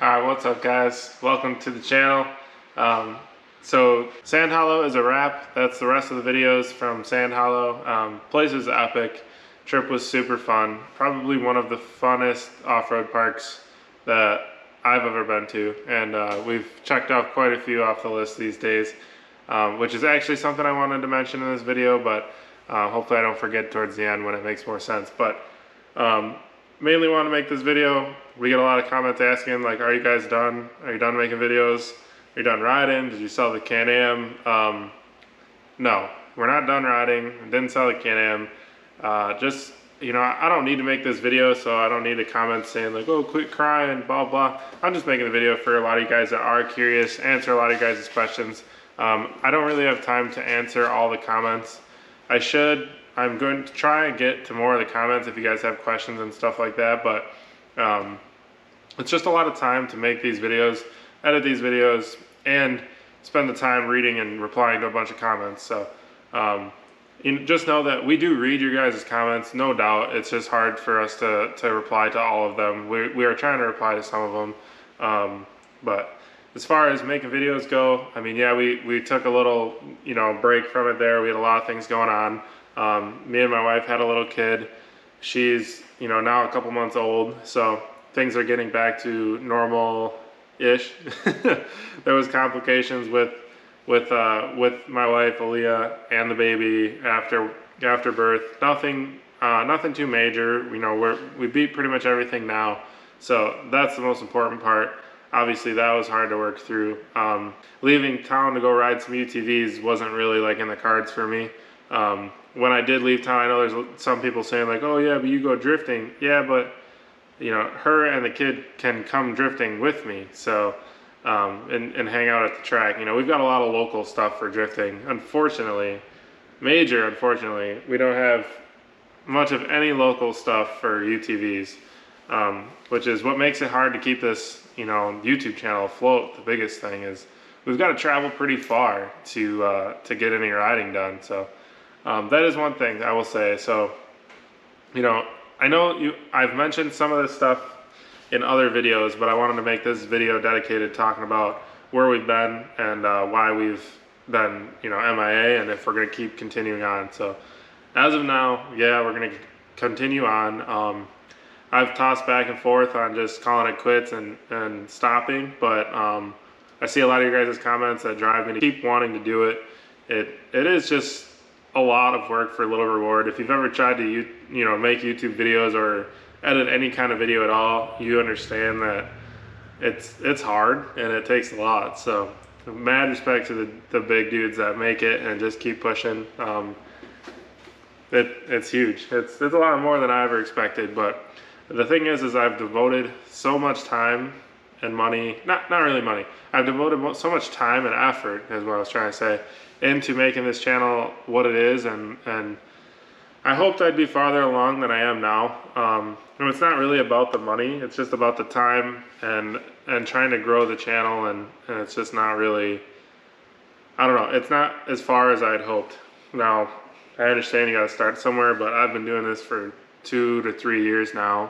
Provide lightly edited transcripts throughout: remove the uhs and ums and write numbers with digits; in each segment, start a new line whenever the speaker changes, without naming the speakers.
Alright, what's up guys? Welcome to the channel. So Sand Hollow is a wrap. That's the rest of the videos from Sand Hollow. Place was epic. Trip was super fun. Probably one of the funnest off-road parks that I've ever been to. And we've checked off quite a few off the list these days, which is actually something I wanted to mention in this video, but hopefully I don't forget towards the end when it makes more sense. But mainly want to make this video. We get a lot of comments asking, like, are you guys done? Are you done making videos? Are you done riding? Did you sell the Can-am? No, we're not done riding. Didn't sell the Can-am. Just, you know, I don't need to make this video, so I don't need to comment saying like, oh, quit crying, blah, blah. I'm just making a video for a lot of you guys that are curious, answer a lot of you guys' questions. I don't really have time to answer all the comments. I should. I'm going to try and get to more of the comments if you guys have questions and stuff like that, but it's just a lot of time to make these videos, edit these videos, and spend the time reading and replying to a bunch of comments. So you just know that we do read your guys' comments, no doubt. It's just hard for us to reply to all of them. We are trying to reply to some of them, but as far as making videos go, I mean, yeah, we took a little, you know, break from it there. We had a lot of things going on. Me and my wife had a little kid. She's, you know, now a couple months old, so things are getting back to normal-ish. There was complications with my wife Aaliyah and the baby after birth. Nothing too major. You know, we beat pretty much everything now, so that's the most important part. Obviously, that was hard to work through. Leaving town to go ride some UTVs wasn't really like in the cards for me. When I did leave town, I know there's some people saying like, oh yeah, but you go drifting. Yeah, but you know, her and the kid can come drifting with me, so and hang out at the track. You know, we've got a lot of local stuff for drifting. Unfortunately, unfortunately, we don't have much of any local stuff for UTVs, which is what makes it hard to keep this, you know, YouTube channel afloat. The biggest thing is we've got to travel pretty far to get any riding done. So that is one thing I will say. So, you know, I know I've mentioned some of this stuff in other videos, but I wanted to make this video dedicated talking about where we've been and why we've been, you know, MIA, and if we're going to keep continuing on. So as of now, yeah, we're going to continue on. I've tossed back and forth on just calling it quits and stopping, but I see a lot of your guys' comments that drive me to keep wanting to do it. It is just a lot of work for a little reward. If you've ever tried to, you know, make YouTube videos or edit any kind of video at all, you understand that it's hard and it takes a lot. So mad respect to the big dudes that make it and just keep pushing. It's huge. It's a lot more than I ever expected, but the thing is I've devoted so much time and money, not really money, I've devoted so much time and effort, is what I was trying to say, into making this channel what it is, and I hoped I'd be farther along than I am now. And it's not really about the money, it's just about the time and trying to grow the channel, and it's just not really, I don't know, it's not as far as I'd hoped. Now, I understand you gotta start somewhere, but I've been doing this for 2 to 3 years now,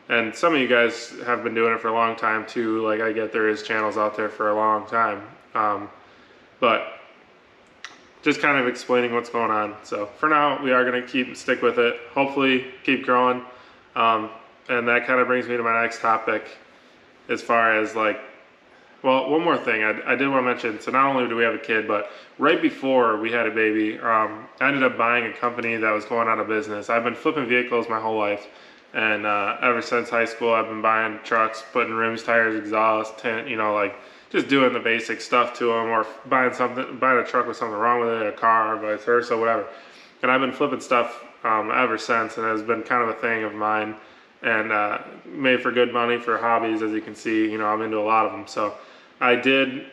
and some of you guys have been doing it for a long time too. Like, I get there is channels out there for a long time, but just kind of explaining what's going on. So for now, we are going to stick with it, hopefully keep growing, and that kind of brings me to my next topic as far as like, well, one more thing I did want to mention. So not only do we have a kid, but right before we had a baby, I ended up buying a company that was going out of business. I've been flipping vehicles my whole life, and ever since high school, I've been buying trucks, putting rims, tires, exhaust, tent, you know, like just doing the basic stuff to them, or buying a truck with something wrong with it, a car, vice versa, whatever. And I've been flipping stuff ever since, and it's been kind of a thing of mine, and made for good money for hobbies. As you can see, you know, I'm into a lot of them. So I did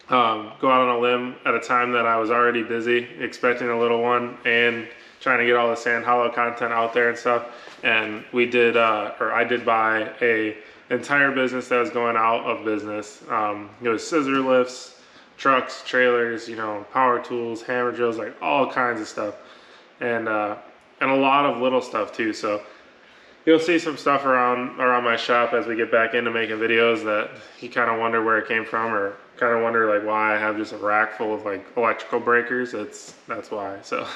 go out on a limb at a time that I was already busy expecting a little one and trying to get all the Sand Hollow content out there and stuff. And we did, or I did buy a entire business that was going out of business. It was scissor lifts, trucks, trailers, you know, power tools, hammer drills, like all kinds of stuff, and a lot of little stuff too. So you'll see some stuff around my shop as we get back into making videos that you kind of wonder where it came from, or kind of wonder like why I have just a rack full of like electrical breakers. That's why. So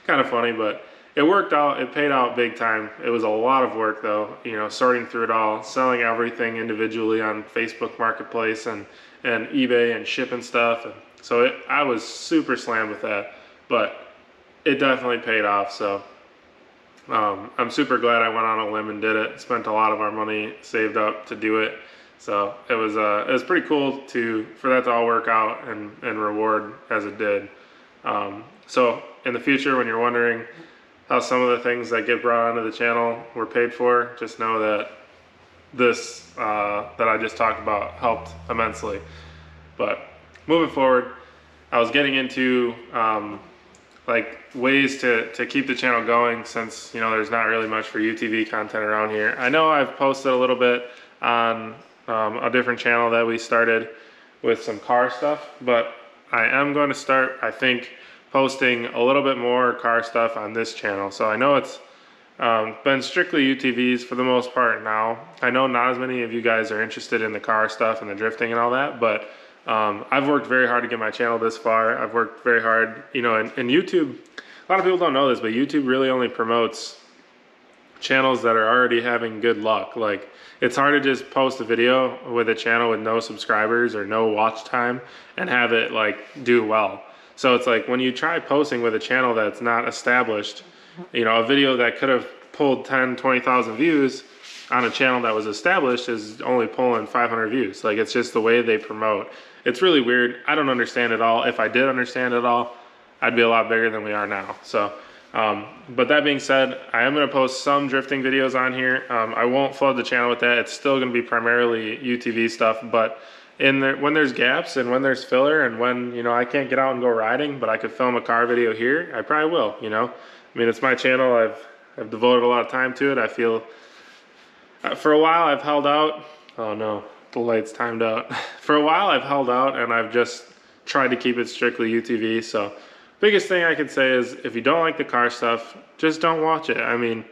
kind of funny, but it worked out. It paid out big time. It was a lot of work though, you know, sorting through it all, selling everything individually on Facebook Marketplace and eBay and shipping stuff. And so I was super slammed with that, but it definitely paid off. So I'm super glad I went on a limb and did it. Spent a lot of our money saved up to do it. So it was pretty cool for that to all work out and reward as it did. So in the future, when you're wondering how some of the things that get brought onto the channel were paid for, just know that this that I just talked about helped immensely. But moving forward, I was getting into like ways to keep the channel going, since, you know, there's not really much for UTV content around here. I know I've posted a little bit on a different channel that we started with some car stuff, but I am going to start, I think, posting a little bit more car stuff on this channel. So I know it's been strictly UTVs for the most part now. I know not as many of you guys are interested in the car stuff and the drifting and all that, but I've worked very hard to get my channel this far. I've worked very hard, you know, and YouTube, a lot of people don't know this, but YouTube really only promotes channels that are already having good luck. Like, it's hard to just post a video with a channel with no subscribers or no watch time and have it like do well. So it's like when you try posting with a channel that's not established, you know, a video that could have pulled 10, 20,000 views on a channel that was established is only pulling 500 views. Like, it's just the way they promote. It's really weird. I don't understand it all. If I did understand it all, I'd be a lot bigger than we are now. So, but that being said, I am going to post some drifting videos on here. I won't flood the channel with that. It's still going to be primarily UTV stuff, but when there's gaps and when there's filler and when, you know, I can't get out and go riding, but I could film a car video here, I probably will, you know. I mean, it's my channel. I've devoted a lot of time to it. I feel for a while I've held out. Oh no, the light's timed out. For a while I've held out and I've just tried to keep it strictly UTV. So biggest thing I can say is, if you don't like the car stuff, just don't watch it. I mean,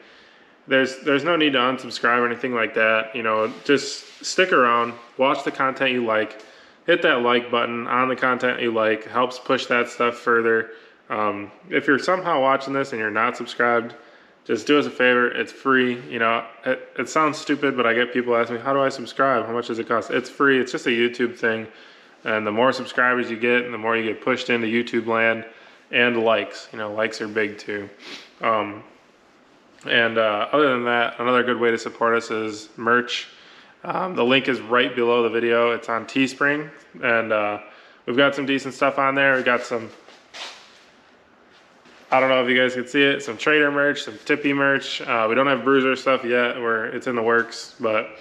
there's no need to unsubscribe or anything like that. You know, just stick around, watch the content you like, hit that like button on the content you like. It helps push that stuff further. If you're somehow watching this and you're not subscribed, just do us a favor. It's free. You know, it sounds stupid, but I get people asking me, how do I subscribe? How much does it cost? It's free. It's just a YouTube thing. And the more subscribers you get, and the more you get pushed into YouTube land, and likes. You know, likes are big too. Other than that, another good way to support us is merch. The link is right below the video. It's on Teespring, and we've got some decent stuff on there. We've got some, I don't know if you guys can see it, some Trader merch, some Tippy merch. We don't have Bruiser stuff yet, it's in the works, but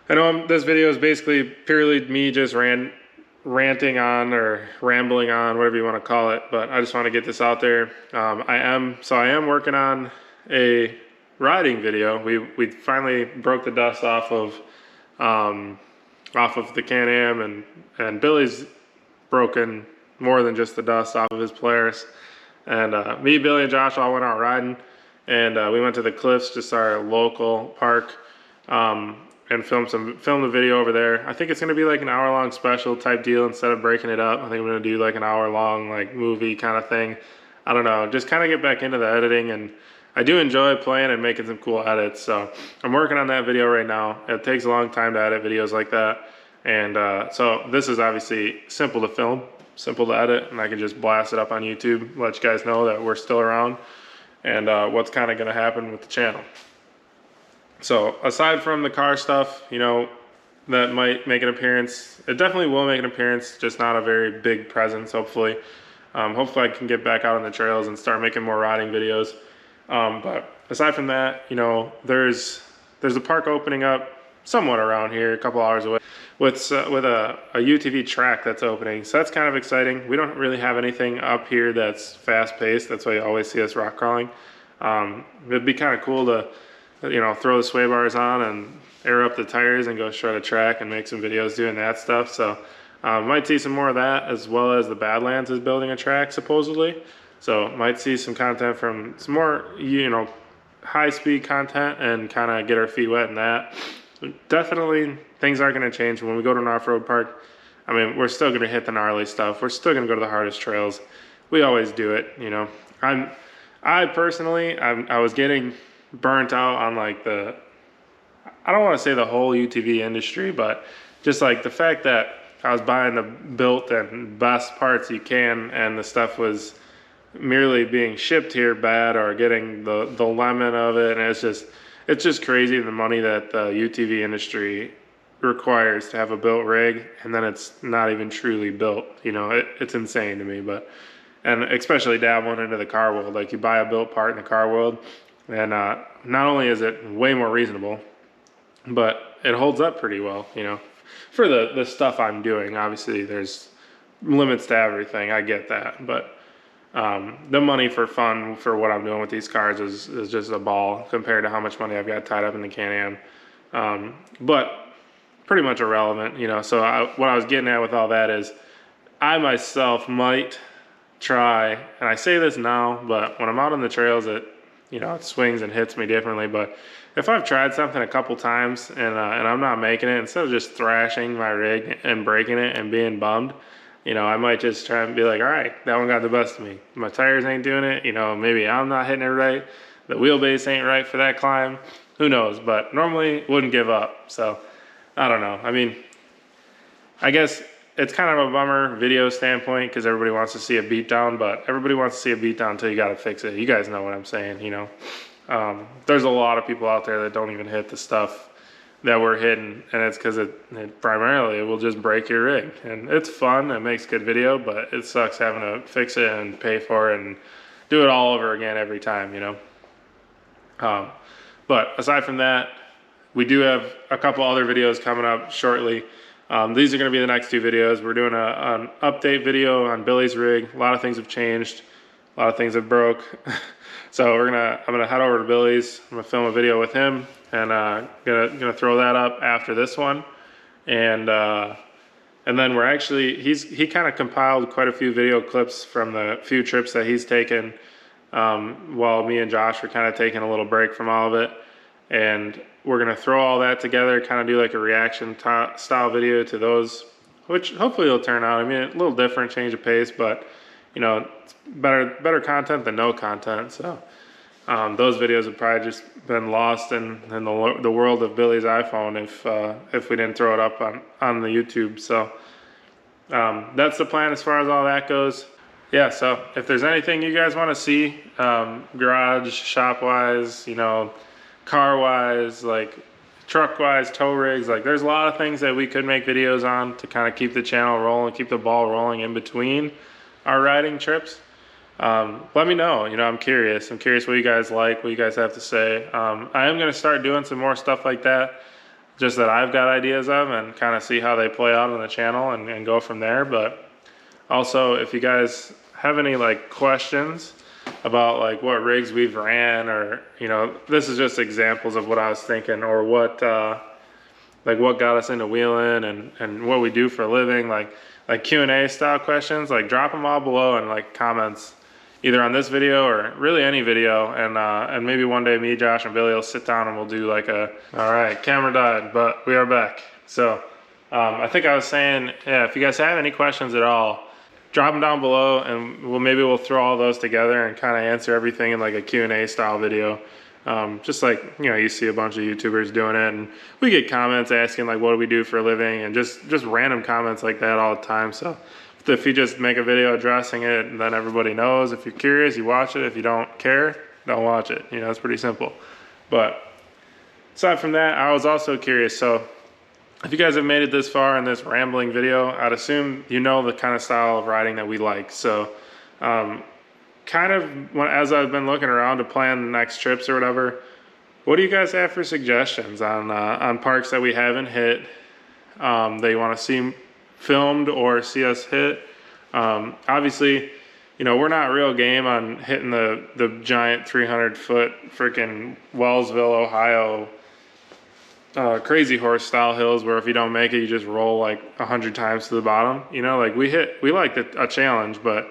I know this video is basically purely me just ranting on or rambling on, whatever you want to call it, but I just want to get this out there. I am working on a riding video. We finally broke the dust off of the Can-am, and Billy's broken more than just the dust off of his Polaris. And me, Billy, and Josh all went out riding, and we went to the Cliffs, just our local park, and filmed the video over there. I think it's gonna be like an hour-long special type deal instead of breaking it up. I think I'm gonna do like an hour-long like movie kind of thing. I don't know, just kind of get back into the editing, and I do enjoy playing and making some cool edits. So I'm working on that video right now. It takes a long time to edit videos like that, and so this is obviously simple to film, simple to edit, and I can just blast it up on YouTube, let you guys know that we're still around and what's kind of gonna happen with the channel. So aside from the car stuff, you know, that might make an appearance, it definitely will make an appearance, just not a very big presence, hopefully. Hopefully I can get back out on the trails and start making more riding videos. But aside from that, you know, there's a park opening up somewhat around here, a couple hours away, with a UTV track that's opening. So that's kind of exciting. We don't really have anything up here that's fast paced. That's why you always see us rock crawling. It'd be kind of cool to, you know, throw the sway bars on and air up the tires and go shred a track and make some videos doing that stuff. So might see some more of that, as well as the Badlands is building a track supposedly. So might see some content from some more, you know, high speed content and kind of get our feet wet in that. Definitely things are going to change when we go to an off-road park. I mean, we're still going to hit the gnarly stuff. We're still going to go to the hardest trails. We always do it, you know. I personally, I was getting burnt out on like I don't want to say the whole UTV industry, but just like the fact that I was buying the built and best parts you can, and the stuff was merely being shipped here bad or getting the lemon of it, and it's just crazy the money that the UTV industry requires to have a built rig, and then it's not even truly built. You know, it's insane to me. But and especially dabbling into the car world, like you buy a built part in the car world, and not only is it way more reasonable, but it holds up pretty well, you know, for the stuff I'm doing. Obviously there's limits to everything, I get that, but the money for fun for what I'm doing with these cars is just a ball compared to how much money I've got tied up in the Can-am. But pretty much irrelevant, you know. So what I was getting at with all that is I myself might try, and I say this now, but when I'm out on the trails, it swings and hits me differently. But if I've tried something a couple times and I'm not making it, instead of just thrashing my rig and breaking it and being bummed, you know, I might just try and be like, all right, that one got the best of me. My tires ain't doing it. You know, maybe I'm not hitting it right. The wheelbase ain't right for that climb. Who knows? But normally wouldn't give up. So I don't know. I mean, I guess it's kind of a bummer video standpoint because everybody wants to see a beatdown, but everybody wants to see a beatdown until you got to fix it. You guys know what I'm saying, you know. There's a lot of people out there that don't even hit the stuff that we're hitting, and it's because it primarily will just break your rig. And it's fun, it makes good video, but it sucks having to fix it and pay for it and do it all over again every time, you know. But aside from that, we do have a couple other videos coming up shortly. These are going to be the next two videos. We're doing an update video on Billy's rig. A lot of things have changed. A lot of things have broke. So I'm gonna head over to Billy's. I'm gonna film a video with him, and gonna throw that up after this one. And then we're actually he kind of compiled quite a few video clips from the few trips that he's taken, while me and Josh were kind of taking a little break from all of it. And we're gonna throw all that together, kind of do like a reaction style video to those, which hopefully will turn out. I mean, a little different, change of pace, but you know, it's better content than no content. So those videos have probably just been lost in the world of Billy's iPhone if we didn't throw it up on the YouTube. So that's the plan as far as all that goes. Yeah, so if there's anything you guys want to see, garage, shop wise, you know, car wise, like truck wise, tow rigs, like there's a lot of things that we could make videos on to kind of keep the channel rolling, keep the ball rolling in between our riding trips. Let me know, you know, I'm curious what you guys like, what you guys have to say. I am going to start doing some more stuff like that, just that I've got ideas of, and kind of see how they play out on the channel and go from there. But also, if you guys have any like questions about like what rigs we've ran, or you know, this is just examples of what I was thinking, or what like what got us into wheeling and what we do for a living, like Q&A style questions, like drop them all below in like comments, either on this video or really any video, and maybe one day me, Josh, and Billy will sit down and we'll do like all right, camera died, but we are back. So I think I was saying, yeah, if you guys have any questions at all, drop them down below, and maybe we'll throw all those together and kind of answer everything in like a Q&A style video. Just like, you know, you see a bunch of YouTubers doing it, and we get comments asking like, what do we do for a living, and just random comments like that all the time. So if you just make a video addressing it, and then everybody knows. If you're curious, you watch it. If you don't care, don't watch it. You know, it's pretty simple. But aside from that, I was also curious. So if you guys have made it this far in this rambling video, I'd assume you know the kind of style of riding that we like. So kind of as I've been looking around to plan the next trips or whatever, what do you guys have for suggestions on parks that we haven't hit, that you want to see filmed or see us hit? Obviously, you know, we're not real game on hitting the giant 300-foot freaking Wellsville, Ohio crazy horse style hills where if you don't make it, you just roll like 100 times to the bottom. You know, like we like a challenge, but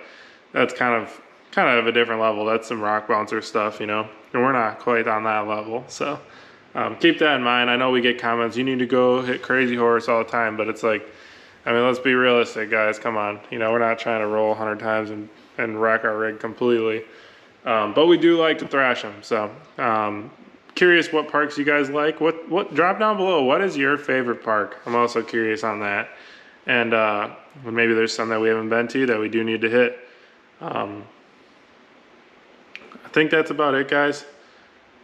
that's kind of kind of a different level. That's some rock bouncer stuff, you know, and we're not quite on that level. So keep that in mind. I know we get comments, you need to go hit Crazy Horse all the time, but it's like, I mean, let's be realistic, guys. Come on. You know, we're not trying to roll 100 times and wreck our rig completely. But we do like to thrash them. So curious what parks you guys like. What drop down below. What is your favorite park? I'm also curious on that. And maybe there's some that we haven't been to that we do need to hit. I think that's about it, guys.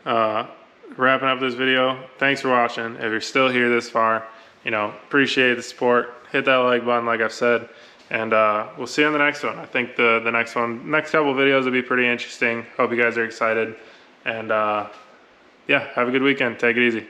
Wrapping up this video. Thanks for watching. If you're still here this far, you know, appreciate the support. Hit that like button, like I've said, and we'll see you on the next one. I think the next couple videos will be pretty interesting. Hope you guys are excited, and yeah, have a good weekend. Take it easy.